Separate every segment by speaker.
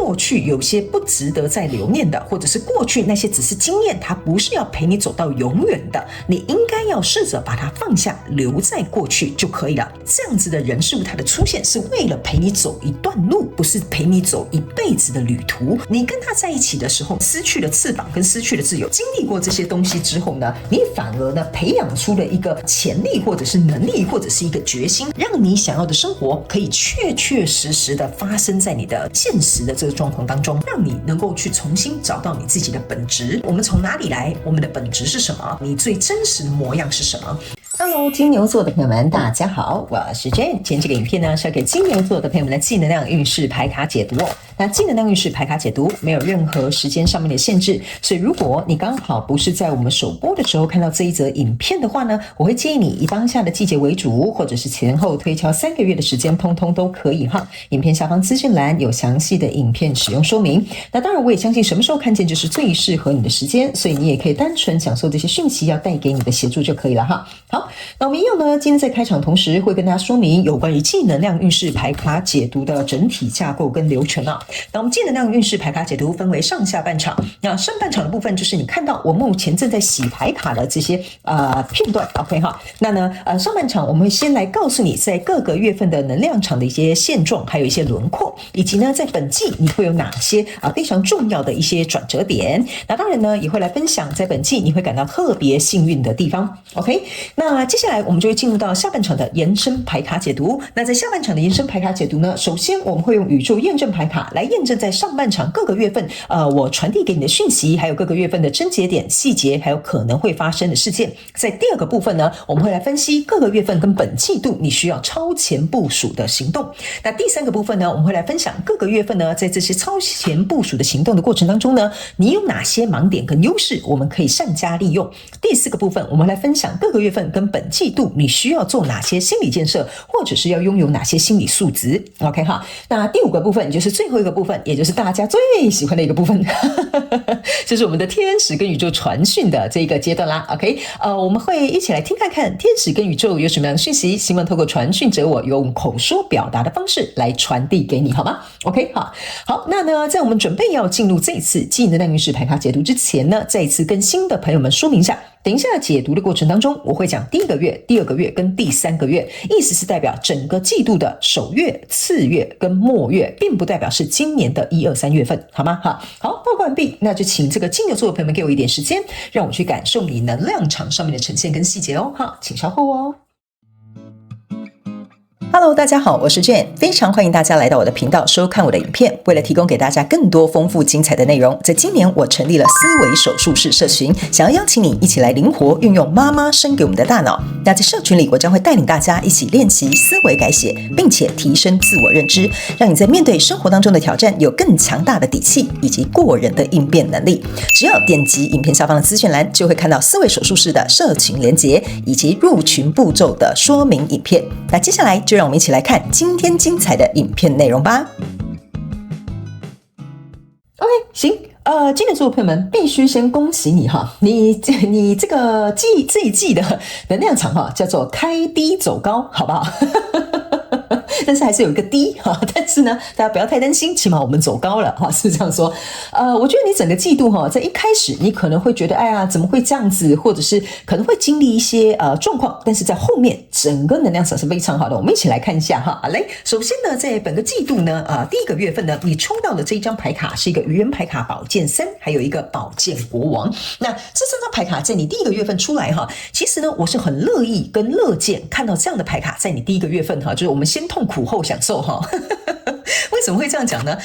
Speaker 1: 过去有些不值得再留念的，或者是过去那些只是经验，它不是要陪你走到永远的，你应该要试着把它放下，留在过去就可以了。这样子的人事物，它的出现是为了陪你走一段路，不是陪你走一辈子的旅途。你跟他在一起的时候，失去了翅膀跟失去了自由，经历过这些东西之后呢，你反而呢培养出了一个潜力，或者是能力，或者是一个决心，让你想要的生活可以确确实实的发生在你的现实的这个状况当中，让你能够去重新找到你自己的本质。我们从哪里来？我们的本质是什么？你最真实的模样是什么？Hello， 金牛座的朋友们，大家好，我是 Jane。今天这个影片呢，是要给金牛座的朋友们的正能量运势牌卡解读哦。那正能量运势牌卡解读没有任何时间上面的限制，所以如果你刚好不是在我们首播的时候看到这一则影片的话呢，我会建议你以当下的季节为主，或者是前后推敲3个月的时间，通通都可以哈。影片下方资讯栏有详细的影片使用说明。那当然，我也相信什么时候看见就是最适合你的时间，所以你也可以单纯享受这些讯息要带给你的协助就可以了哈。好，那我们一样呢，今天在开场同时会跟大家说明有关于正能量运势牌卡解读的整体架构跟流程啊。那我们正能量运势牌卡解读分为上下半场，那上半场的部分就是你看到我目前正在洗牌卡的这些片段 ，OK 哈。那呢上半场我们会先来告诉你在各个月份的能量场的一些现状，还有一些轮廓，以及呢在本季你会有哪些非常重要的一些转折点。那当然呢也会来分享在本季你会感到特别幸运的地方 ，OK。那接下来我们就会进入到下半场的延伸牌卡解读。那在下半场的延伸牌卡解读呢，首先我们会用宇宙验证牌卡来验证在上半场各个月份我传递给你的讯息，还有各个月份的症结点、细节，还有可能会发生的事件。在第二个部分呢，我们会来分析各个月份跟本季度你需要超前部署的行动。那第三个部分呢，我们会来分享各个月份呢，在这些超前部署的行动的过程当中呢，你有哪些盲点跟优势，我们可以善加利用。第四个部分，我们来分享各个月份跟本季度你需要做哪些心理建设，或者是要拥有哪些心理素质 OK 哈。那第五个部分就是最后一个部分，也就是大家最喜欢的一个部分就是我们的天使跟宇宙传讯的这个阶段啦 OK。我们会一起来听看看天使跟宇宙有什么样的讯息，希望透过传讯者我用口说表达的方式来传递给你，好吗 OK 好，那呢在我们准备要进入这一次正能量运势牌卡解读之前呢，再一次跟新的朋友们说明一下，等一下解读的过程当中，我会讲第一个月、第二个月跟第三个月，意思是代表整个季度的首月、次月跟末月，并不代表是今年的1、2、3月份，好吗？好，报告完毕，那就请这个金牛座的朋友们给我一点时间，让我去感受你能量场上面的呈现跟细节哦，请稍后哦。Hello， 大家好，我是 Jane， 非常欢迎大家来到我的频道收看我的影片。为了提供给大家更多丰富精彩的内容，在今年我成立了思维手术室社群，想要邀请你一起来灵活运用妈妈生给我们的大脑。那在社群里，我将会带领大家一起练习思维改写，并且提升自我认知，让你在面对生活当中的挑战有更强大的底气以及过人的应变能力。只要点击影片下方的资讯栏，就会看到思维手术室的社群连结以及入群步骤的说明影片。那接下来就让我们一起来看今天精彩的影片内容吧。OK， 行，金牛座的朋友们，必须先恭喜你哈，你这个这一季的能量场哈，叫做开低走高，好不好？但是还是有一个低哈，但是呢，大家不要太担心，起码我们走高了哈，是这样说。我觉得你整个季度哈，在一开始你可能会觉得，哎呀，怎么会这样子，或者是可能会经历一些状况，但是在后面整个能量场是非常好的。我们一起来看一下哈，来，首先呢，在本个季度呢，第一个月份呢，你抽到的这一张牌卡是一个愚人牌卡宝剑3，还有一个宝剑国王。那这3张牌卡在你第一个月份出来哈，其实呢，我是很乐意跟乐见看到这样的牌卡在你第一个月份哈，就是我们先痛苦后享受哈。为什么会这样讲呢？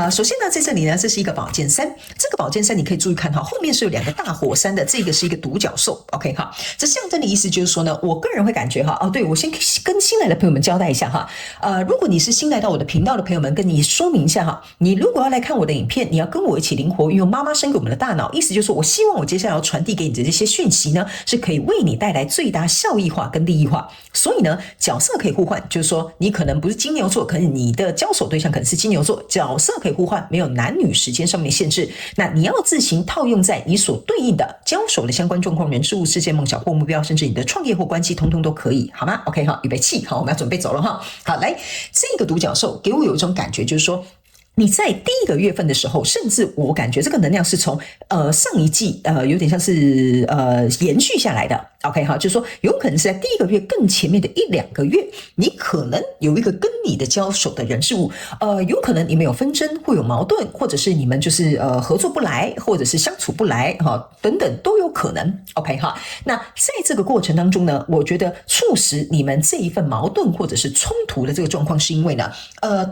Speaker 1: 首先呢，在这里呢，这是一个宝剑3，这个宝剑3你可以注意看哈，后面是有2个大火山的，这个是一个独角兽 ，OK 哈，这象征的意思就是说呢，我个人会感觉哈，对，我先跟新来的朋友们交代一下哈，如果你是新来到我的频道的朋友们，跟你说明一下哈，你如果要来看我的影片，你要跟我一起灵活运用妈妈生给我们的大脑，意思就是说我希望我接下来要传递给你的这些讯息呢，是可以为你带来最大效益化跟利益化，所以呢，角色可以互换，就是说你可能不是金牛座，可能你的交手对象可能是金牛座，角色可以互换，没有男女时间上面的限制。那你要自行套用在你所对应的交手的相关状况、人事物、事件、梦想或目标，甚至你的创业或关系，通通都可以，好吗 ？OK 好，预备起，好，我们要准备走了哈。好，来，这个独角兽给我有一种感觉，就是说，你在第一个月份的时候，甚至我感觉这个能量是从上一季有点像是延续下来的。OK 哈，就是说有可能是在第一个月更前面的1-2个月，你可能有一个跟你的交手的人事物，有可能你们有纷争，会有矛盾，或者是你们就是合作不来，或者是相处不来哈，等等都有可能。OK 哈，那在这个过程当中呢，我觉得促使你们这一份矛盾或者是冲突的这个状况，是因为呢，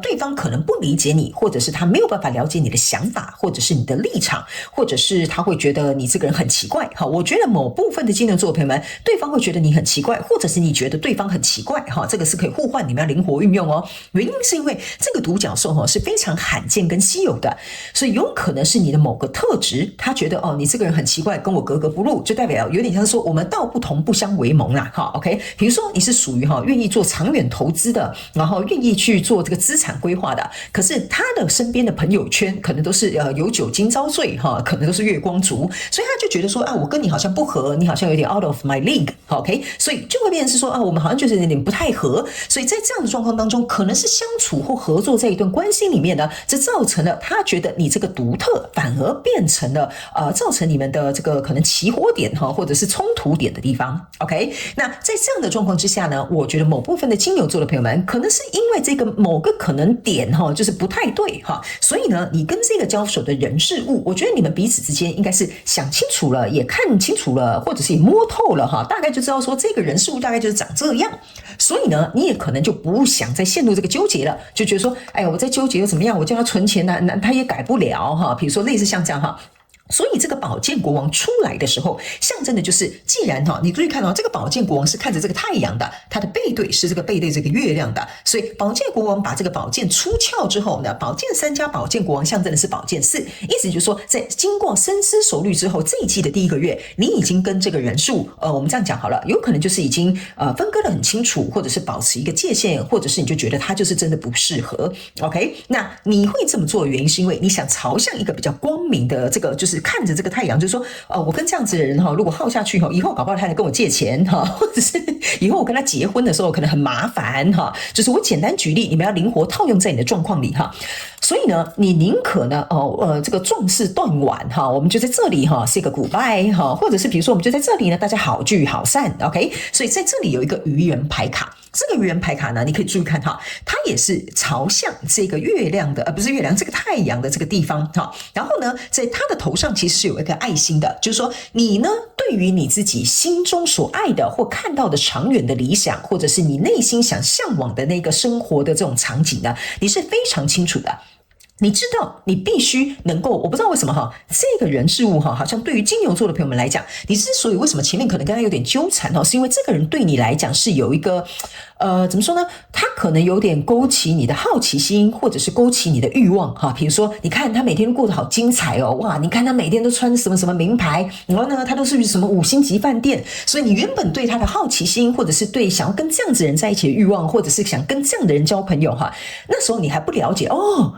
Speaker 1: 对方可能不理解你，或者是他没有办法了解你的想法，或者是你的立场，或者是他会觉得你这个人很奇怪。好，我觉得某部分的金牛座朋友们，对方会觉得你很奇怪，或者是你觉得对方很奇怪。哈，这个是可以互换，你们要灵活运用哦。原因是因为这个独角兽是非常罕见跟稀有的，所以有可能是你的某个特质，他觉得你这个人很奇怪，跟我格格不入，就代表有点像是说我们道不同不相为谋啦。哈 ，OK， 比如说你是属于愿意做长远投资的，然后愿意去做这个资产规划的，可是他的身边的朋友圈可能都是有酒精遭罪哈，可能都是月光族，所以他就觉得说我跟你好像不合，你好像有点 out of my league，OK， 所以就会变成是说我们好像就是有点不太合，所以在这样的状况当中，可能是相处或合作在一段关系里面呢，这造成了他觉得你这个独特，反而变成了造成你们的这个可能起火点哈，或者是冲突点的地方。OK， 那在这样的状况之下呢，我觉得某部分的金牛座的朋友们，可能是因为这个某个可能点哈，就是不太对哈，所以呢，你跟这个交手的人事物，我觉得你们彼此之间应该是想清楚了，也看清楚了，或者是也摸透了哈，大概就知道说这个人事物大概就是长这样，所以呢，你也可能就不想再陷入这个纠结了，就觉得说，哎呀，我在纠结又怎么样？我叫他存钱呢，他也改不了哈。比如说类似像这样哈。所以这个宝剑国王出来的时候，象征的就是，既然你注意看这个宝剑国王是看着这个太阳的，他的背对是背对这个月亮的，所以宝剑国王把这个宝剑出鞘之后呢，宝剑3加宝剑国王象征的是宝剑4，意思就是说，在经过深思熟虑之后，这一季的第一个月，你已经跟这个人数，我们这样讲好了，有可能就是已经分割得很清楚，或者是保持一个界限，或者是你就觉得他就是真的不适合。OK， 那你会这么做的原因是因为你想朝向一个比较光明的这个，就是看着这个太阳，就是说，我跟这样子的人如果耗下去以后搞不好他来跟我借钱或者是以后我跟他结婚的时候可能很麻烦就是我简单举例，你们要灵活套用在你的状况里所以呢，你宁可呢，这个壮士断腕我们就在这里say 个 goodbye 或者是比如说我们就在这里呢，大家好聚好散 ，OK？ 所以在这里有一个愚人牌卡。这个愚人牌卡呢，你可以注意看它也是朝向这个月亮的，不是月亮，这个太阳的这个地方然后呢，在它的头上其实是有一个爱心的，就是说你呢，对于你自己心中所爱的或看到的长远的理想，或者是你内心想向往的那个生活的这种场景呢，你是非常清楚的。你知道你必须能够，我不知道为什么这个人事物好像对于金牛座的朋友们来讲，你之所以为什么前面可能跟他有点纠缠是因为这个人对你来讲是有一个怎么说呢？他可能有点勾起你的好奇心，或者是勾起你的欲望比如说，你看他每天过得好精彩哇！你看他每天都穿什么什么名牌，然后呢，他都是什么5星级饭店，所以你原本对他的好奇心，或者是对想要跟这样子的人在一起的欲望，或者是想跟这样的人交朋友那时候你还不了解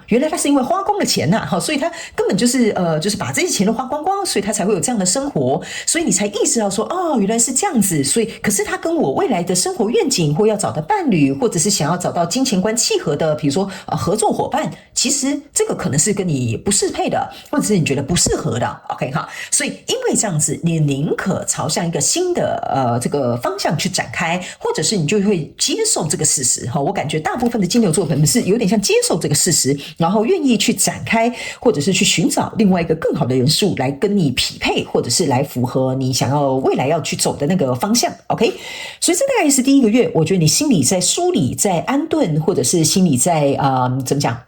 Speaker 1: 原来他是因为花光了钱所以他根本就是把这些钱都花光光，所以他才会有这样的生活，所以你才意识到说原来是这样子，所以可是他跟我未来的生活愿景或要找的伴侣，或者是想要找到金钱观契合的，比如说合作伙伴，其实这个可能是跟你不适配的，或者是你觉得不适合的 OK 所以因为这样子，你宁可朝向一个新的这个方向去展开，或者是你就会接受这个事实我感觉大部分的金牛座可能是有点像接受这个事实，然后愿意去展开，或者是去寻找另外一个更好的人数来跟你匹配，或者是来符合你想要未来要去走的那个方向 OK。 所以这大概是第一个月，我觉得你心里在梳理，在安顿，或者是心里在怎么讲，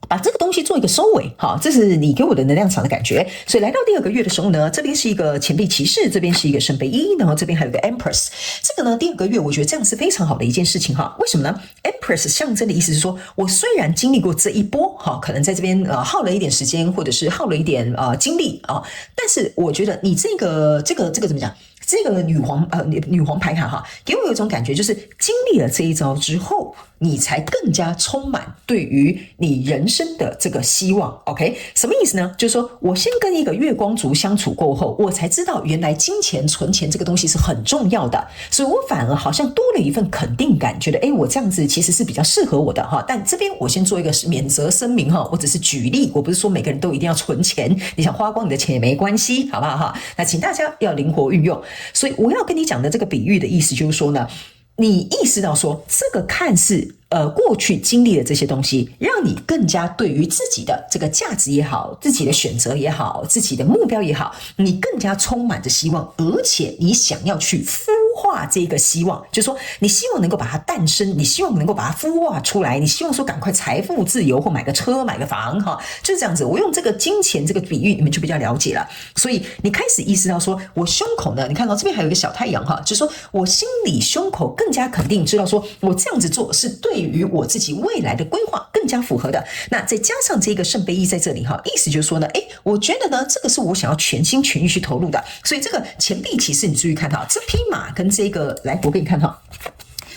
Speaker 1: 把这个东西做一个收尾这是你给我的能量场的感觉。所以来到第2个月的时候呢，这边是一个钱币骑士，这边是一个圣杯1，然后这边还有一个 Empress。 这个呢，第2个月我觉得这样是非常好的一件事情为什么呢？ Empress 象征的意思是说，我虽然经历过这一波可能在这边耗了一点时间，或者是耗了一点精力但是我觉得你这个怎么讲，这个女皇牌卡给我有一种感觉，就是经历了这一招之后，你才更加充满对于你人生的这个希望。 OK， 什么意思呢？就是说我先跟一个月光族相处过后，我才知道原来金钱存钱这个东西是很重要的，所以我反而好像多了一份肯定感，觉得我这样子其实是比较适合我的哈。但这边我先做一个免责声明哈，我只是举例，我不是说每个人都一定要存钱，你想花光你的钱也没关系，好不好哈？那请大家要灵活运用。所以我要跟你讲的这个比喻的意思就是说呢，你意识到说这个看似过去经历的这些东西，让你更加对于自己的这个价值也好，自己的选择也好，自己的目标也好，你更加充满着希望，而且你想要去孵化这个希望，就是说你希望能够把它诞生，你希望能够把它孵化出来，你希望说赶快财富自由或买个车买个房哈，就是这样子。我用这个金钱这个比喻，你们就比较了解了。所以你开始意识到说，我胸口呢，你看到这边还有一个小太阳哈，就是说我心里胸口更加肯定，知道说我这样子做是对于我自己未来的规划更加符合的。那再加上这个圣杯一在这里哈，意思就是说呢，我觉得呢，这个是我想要全心全意去投入的。所以这个钱币骑士，你注意看哈，这匹马跟这个，来，我给你看哈。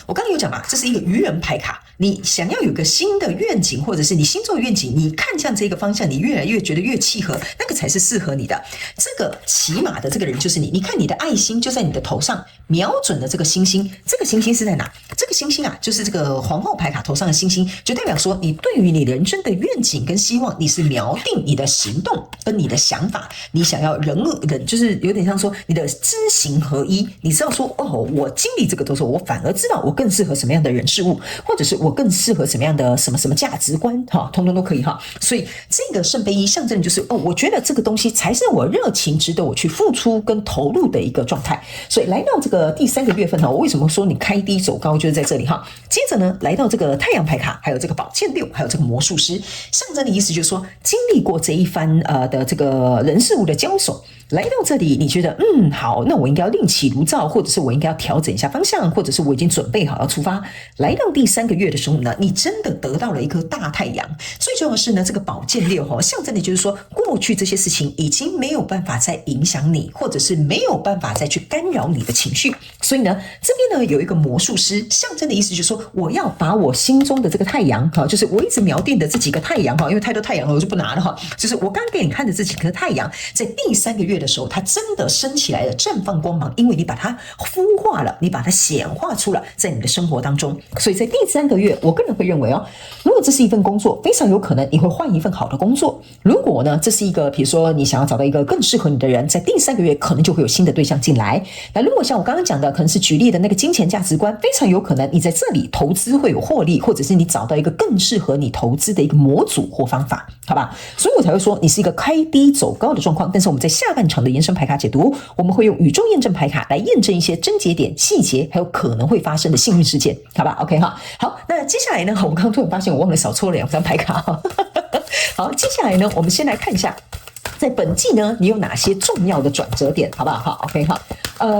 Speaker 1: 我刚刚有讲嘛，这是一个愚人牌卡，你想要有个新的愿景，或者是你心中的愿景，你看向这个方向，你越来越觉得越契合，那个才是适合你的。这个骑马的这个人就是你，你看你的爱心就在你的头上，瞄准了这个星星，这个星星是在哪？这个星星啊，就是这个皇后牌卡头上的星星，就代表说你对于你人生的愿景跟希望，你是锚定你的行动跟你的想法，你想要人就是有点像说你的知行合一，你知道说我经历这个的时候，我反而知道我更适合什么样的人事物，或者是我更适合什么样的什么价值观哈，通通都可以哈。所以这个圣杯一象征就是我觉得这个东西才是我热情值得我去付出跟投入的一个状态。所以来到这个第3个月份哈，我为什么说你开低走高就是在这里哈。接着呢，来到这个太阳牌卡，还有这个宝剑6，还有这个魔术师，象征的意思就是说经历过这一番的这个人事物的交手，来到这里你觉得好，那我应该要另起炉灶，或者是我应该要调整一下方向，或者是我已经准备好要出发。来到第3个月的时候呢，你真的得到了一颗大太阳。最重要的是呢，这个宝剑6象征的就是说过去这些事情已经没有办法再影响你，或者是没有办法再去干扰你的情绪。所以呢，这边呢有一个魔术师，象征的意思就是说我要把我心中的这个太阳就是我一直锚定的这几个太阳因为太多太阳了我就不拿了就是我刚给你看的这几颗太阳，在第3个月的时候它真的升起来了，绽放光芒，因为你把它孵化了，你把它显化出了在你的生活当中。所以在第3个月，我个人会认为如果这是一份工作，非常有可能你会换一份好的工作。如果呢，这是一个比如说你想要找到一个更适合你的人，在第3个月可能就会有新的对象进来。那如果像我刚刚讲的，可能是举例的那个金钱价值观，非常有可能你在这里投资会有获利，或者是你找到一个更适合你投资的一个模组或方法，好吧？所以我才会说你是一个开低走高的状况。但是我们在下半场的延伸牌卡解读，我们会用宇宙验证牌卡来验证一些症结点、细节，还有可能会发生的幸运事件，好吧 ？OK 哈，好，那接下来呢，我刚刚突然发现我忘了少抽了2张牌卡好，接下来呢，我们先来看一下，在本季呢，你有哪些重要的转折点，好不好？好 ，OK 哈。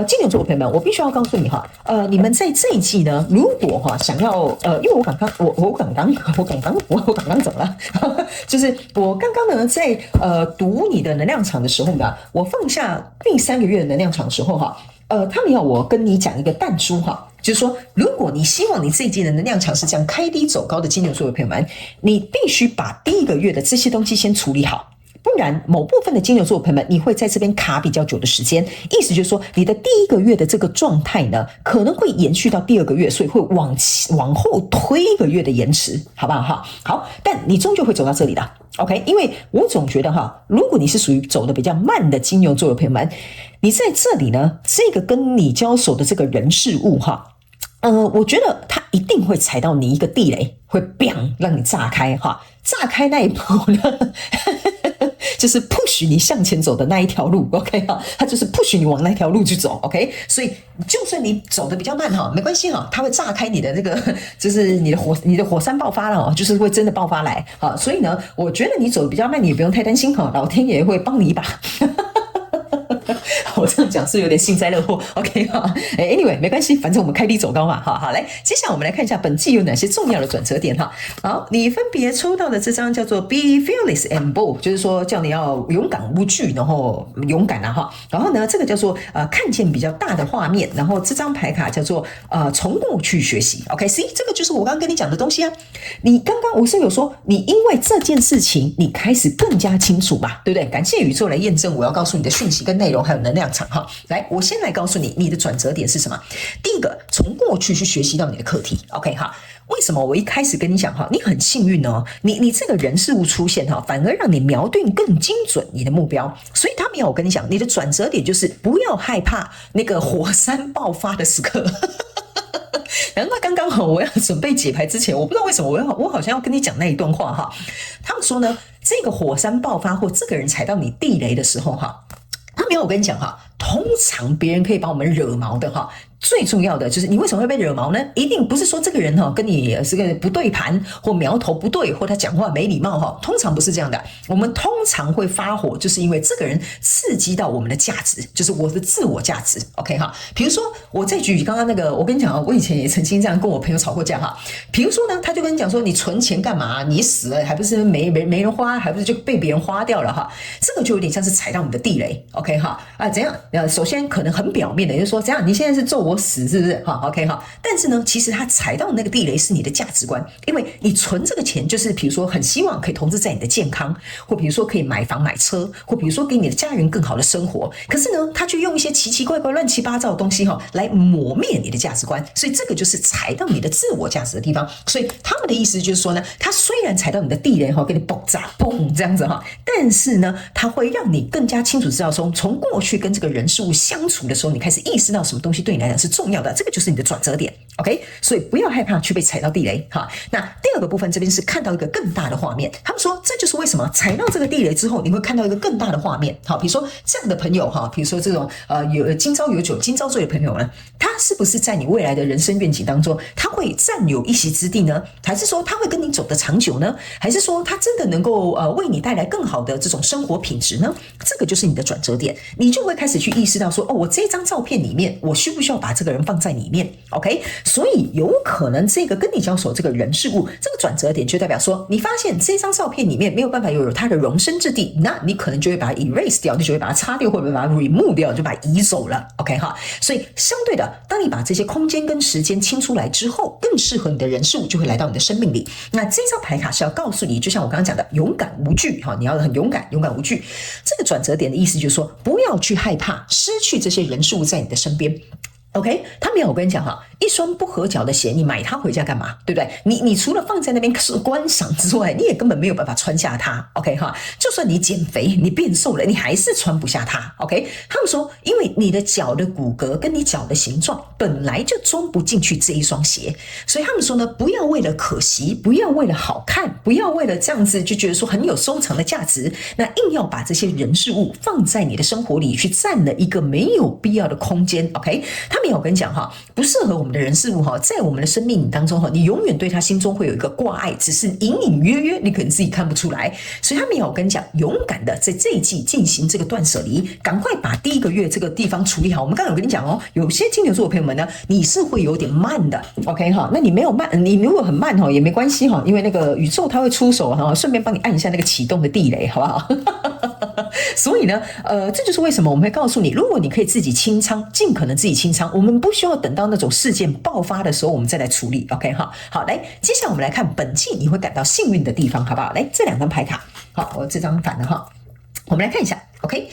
Speaker 1: 金牛座的朋友们，我必须要告诉你哈，你们在这一季呢，如果想要因为我刚刚怎么了？就是我刚刚呢在读你的能量场的时候呢，我放下第3个月的能量场的时候哈，他们要我跟你讲一个弹珠哈。就是说，如果你希望你这一季的能量场是这样开低走高的金牛座的朋友们，你必须把第1个月的这些东西先处理好。不然某部分的金牛座朋友们，你会在这边卡比较久的时间，意思就是说你的第1个月的这个状态呢，可能会延续到第2个月，所以会往后推1个月的延迟，好不好？好，但你终究会走到这里的 OK， 因为我总觉得如果你是属于走的比较慢的金牛座的朋友们，你在这里呢，这个跟你交手的这个人事物我觉得他一定会踩到你一个地雷，会 bang 让你炸开炸开那一步呢就是 push 你向前走的那一条路 OK 他就是 push 你往那条路去走 OK， 所以就算你走的比较慢没关系他会炸开你的这个就是你的火山爆发了就是会真的爆发来所以呢，我觉得你走的比较慢，你也不用太担心老天爷会帮你一把我这样讲是有点幸灾乐祸 ，OK 哈？Anyway， 没关系，反正我们开低走高嘛，好，来，接下来我们来看一下本季有哪些重要的转折点哈。好，你分别抽到的这张叫做 Be Fearless and Bold， 就是说叫你要勇敢无惧，然后勇敢哈。然后呢，这个叫做看见比较大的画面，然后这张牌卡叫做从过去学习 ，OK， 这个就是我刚刚跟你讲的东西啊。你刚刚我是有说，你因为这件事情，你开始更加清楚嘛，对不对？感谢宇宙来验证我要告诉你的讯息跟内容，还有能量场哈。来，我先来告诉你，你的转折点是什么？第一个，从过去去学习到你的课题 ，OK 哈。为什么我一开始跟你讲哈，你很幸运哦，你这个人事物出现哈，反而让你瞄定更精准你的目标。所以他们要我跟你讲，你的转折点就是不要害怕那个火山爆发的时刻。然后刚刚好，我要准备解牌之前，我不知道为什么我好像要跟你讲那一段话哈。他们说呢，这个火山爆发或这个人踩到你地雷的时候哈，他们要我跟你讲哈，通常别人可以把我们惹毛的哈。最重要的就是你为什么会被惹毛呢？一定不是说这个人跟你是个不对盘，或苗头不对，或他讲话没礼貌哈。通常不是这样的，我们通常会发火，就是因为这个人刺激到我们的价值，就是我的自我价值。OK 哈，比如说我再举刚刚那个，我跟你讲啊，我以前也曾经这样跟我朋友吵过架哈。比如说呢，他就跟你讲说，你存钱干嘛？你死了还不是没人花，还不是就被别人花掉了哈？这个就有点像是踩到你的地雷。OK 哈怎样？首先可能很表面的，就是说怎样？你现在是咒我死是不是？好 ，OK 哈。但是呢，其实他踩到那个地雷是你的价值观，因为你存这个钱，就是比如说很希望可以投资在你的健康，或比如说可以买房买车，或比如说给你的家人更好的生活。可是呢，他却用一些奇奇怪怪、乱七八糟的东西来磨灭你的价值观，所以这个就是踩到你的自我价值的地方。所以他们的意思就是说呢，他虽然踩到你的地雷给你爆炸嘣这样子但是呢，他会让你更加清楚知道说，从过去跟这个人事物相处的时候，你开始意识到什么东西对你来讲是重要的，这个就是你的转折点。OK， 所以不要害怕去被踩到地雷哈。那第二个部分这边是看到一个更大的画面，他们说这就是为什么踩到这个地雷之后，你会看到一个更大的画面。好，比如说这样的朋友哈，比如说这种有今朝有酒今朝醉的朋友呢，他是不是在你未来的人生愿景当中，他会占有一席之地呢？还是说他会跟你走得长久呢？还是说他真的能够为你带来更好的这种生活品质呢？这个就是你的转折点，你就会开始去意识到说，我这张照片里面，我需不需要把这个人放在里面 ？OK， 所以有可能这个跟你交手这个人事物，这个转折点就代表说，你发现这张照片里面没有办法有它的容身之地，那你可能就会把它 erase 掉，你就会把它擦掉，或者把它 remove 掉，就把它移走了。OK 哈，所以相对的，当你把这些空间跟时间清出来之后，更适合你的人事物就会来到你的生命里。那这张牌卡是要告诉你，就像我刚刚讲的，勇敢无惧哈，你要很勇敢，勇敢无惧。这个转折点的意思就是说，不要去害怕失去这些人事物在你的身边。OK， 他没有，我跟你讲哈，一双不合脚的鞋，你买它回家干嘛？对不对？你除了放在那边是观赏之外，你也根本没有办法穿下它。OK 哈，就算你减肥，你变瘦了，你还是穿不下它。OK， 他们说，因为你的脚的骨骼跟你脚的形状本来就装不进去这一双鞋，所以他们说呢，不要为了可惜，不要为了好看，不要为了这样子就觉得说很有收藏的价值，那硬要把这些人事物放在你的生活里去占了一个没有必要的空间。OK， 他们我跟你讲哈，不适合我们的人事物哈，在我们的生命当中哈，你永远对他心中会有一个挂碍，只是隐隐约约你可能自己看不出来。所以他们也有跟你讲，勇敢的在这一季进行这个断舍离，赶快把第一个月这个地方处理好。我们刚刚有跟你讲哦，有些金牛座的朋友们呢，你是会有点慢的 ，OK 哈，那你没有慢，你如果很慢哈也没关系哈，因为那个宇宙它会出手哈，顺便帮你按一下那个启动的地雷，好不好？所以呢，这就是为什么我们会告诉你，如果你可以自己清仓，尽可能自己清仓，我们不需要等到那种事件爆发的时候，我们再来处理。OK 哈，好，来，接下来我们来看本季你会感到幸运的地方，好不好？来，这两张牌卡，好，我这张反了哈，我们来看一下 ，OK。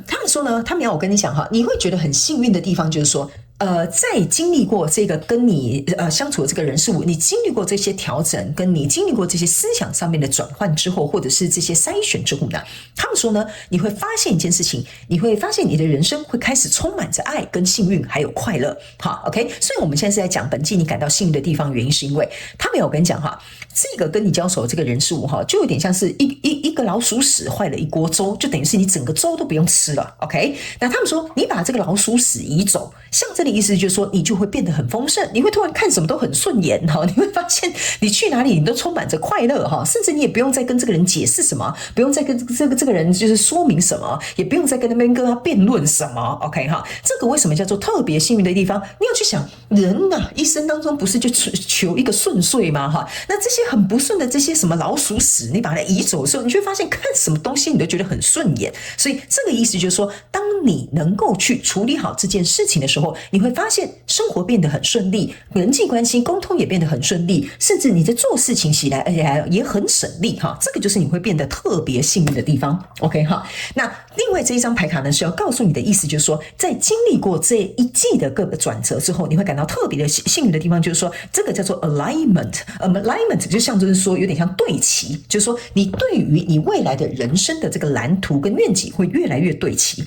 Speaker 1: 他们说呢，他们要我跟你讲哈，你会觉得很幸运的地方就是说，在经历过这个跟你相处的这个人事物，你经历过这些调整，跟你经历过这些思想上面的转换之后，或者是这些筛选之后呢，他们说呢，你会发现一件事情，你会发现你的人生会开始充满着爱、跟幸运还有快乐。好 ，OK， 所以我们现在是在讲本季你感到幸运的地方，原因是因为他们有跟你讲哈，这个跟你交手的这个人事物哈，就有点像是一个老鼠屎坏了一锅粥，就等于是你整个粥都不用吃了。OK， 那他们说你把这个老鼠屎移走，像这里的意思就是说，你就会变得很丰盛，你会突然看什么都很顺眼哈，你会发现你去哪里你都充满着快乐哈，甚至你也不用再跟这个人解释什么，不用再跟这个人就是说明什么，也不用再跟他辩论什么 ，OK 哈，这个为什么叫做特别幸运的地方？你要去想，人啊，一生当中不是就求一个顺遂吗？哈，那这些很不顺的这些什么老鼠屎，你把它移走的时候，你就会发现看什么东西你都觉得很顺眼。所以这个意思就是说，当你能够去处理好这件事情的时候，你会发现生活变得很顺利，人际关系沟通也变得很顺利，甚至你在做事情起来而且也很省力哈。这个就是你会变得特别幸运的地方。OK 哈，那另外这一张牌卡呢是要告诉你的意思，就是说，在经历过这一季的各个转折之后，你会感到特别的幸运的地方，就是说这个叫做 alignment 就象征说有点像对齐，就是说你对于你未来的人生的这个蓝图跟愿景会越来越对齐，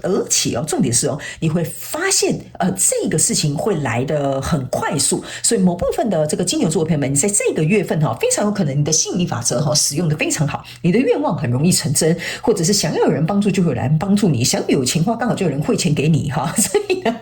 Speaker 1: 而且重点是你会发现这个事情会来得很快速，所以某部分的这个金牛座的朋友们，你在这个月份非常有可能你的吸引力法则使用的非常好，你的愿望很容易成真，或者是想要有人帮助就会有人帮助你，想有钱花刚好就有人汇钱给你哈，所以呢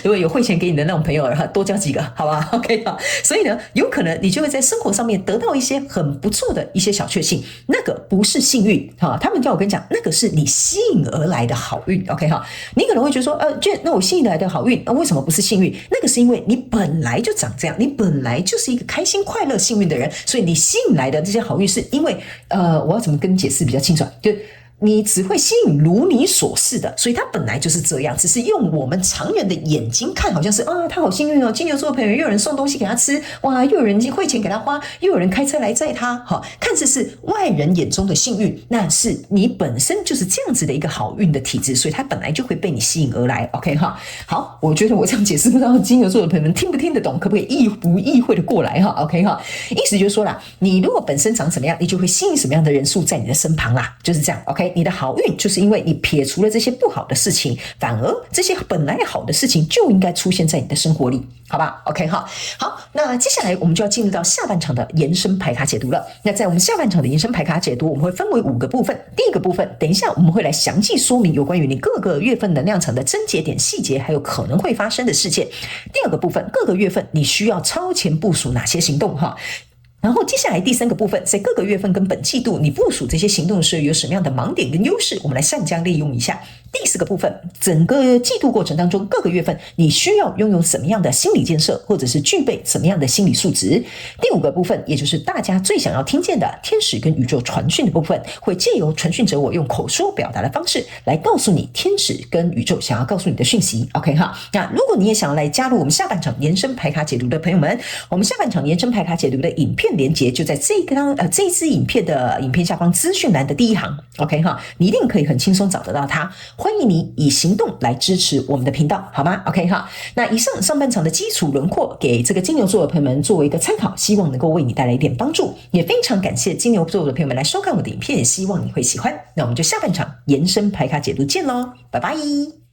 Speaker 1: 如果有汇钱给你的那种朋友多交几个好吧 OK 吧，所以呢有可能你就会在生活上面得到一些很不错的一些小确幸，那个不是幸运哈，他们叫我跟你讲，那个是你吸引而来的好运 OK 哈，你可能会觉得说那我吸引来的好运为什么不是幸运？那个是因为你本来就长这样，你本来就是一个开心快乐幸运的人，所以你吸引来的这些好运是因为我要怎么跟你解释比较清楚，就你只会吸引如你所示的，所以他本来就是这样，只是用我们常人的眼睛看，好像是他好幸运哦，金牛座的朋友又有人送东西给他吃，哇，又有人汇钱给他花，又有人开车来载他，看似是外人眼中的幸运，那是你本身就是这样子的一个好运的体质，所以他本来就会被你吸引而来 OK 哈。好，我觉得我这样解释，不知道金牛座的朋友们听不听得懂，可不可以意会的过来哈 OK 哈。意思就是说啦，你如果本身长什么样，你就会吸引什么样的人数在你的身旁啦，就是这样 OK。你的好运就是因为你撇除了这些不好的事情，反而这些本来好的事情就应该出现在你的生活里，好吧 OK 哈。好，那接下来我们就要进入到下半场的延伸牌卡解读了。那在我们下半场的延伸牌卡解读，我们会分为5个部分。第一个部分，等一下我们会来详细说明有关于你各个月份能量场的症结点、细节，还有可能会发生的事件。第二个部分，各个月份你需要超前部署哪些行动哈。然后接下来第3个部分，在各个月份跟本季度你部署这些行动的时候有什么样的盲点跟优势，我们来善加利用一下。第4个部分，整个季度过程当中各个月份你需要拥有什么样的心理建设，或者是具备什么样的心理素质。第5个部分，也就是大家最想要听见的天使跟宇宙传讯的部分，会借由传讯者我用口说表达的方式来告诉你天使跟宇宙想要告诉你的讯息 OK 哈。那如果你也想要来加入我们下半场延伸牌卡解读的朋友们，我们下半场延伸牌卡解读的影片连结就在这一支影片的影片下方资讯栏的第1行 OK 哈，你一定可以很轻松找得到它。欢迎你以行动来支持我们的频道好吗 OK 哈。那以上半场的基础轮廓给这个金牛座的朋友们作为一个参考，希望能够为你带来一点帮助，也非常感谢金牛座的朋友们来收看我的影片，希望你会喜欢。那我们就下半场延伸牌卡解读见咯，拜拜。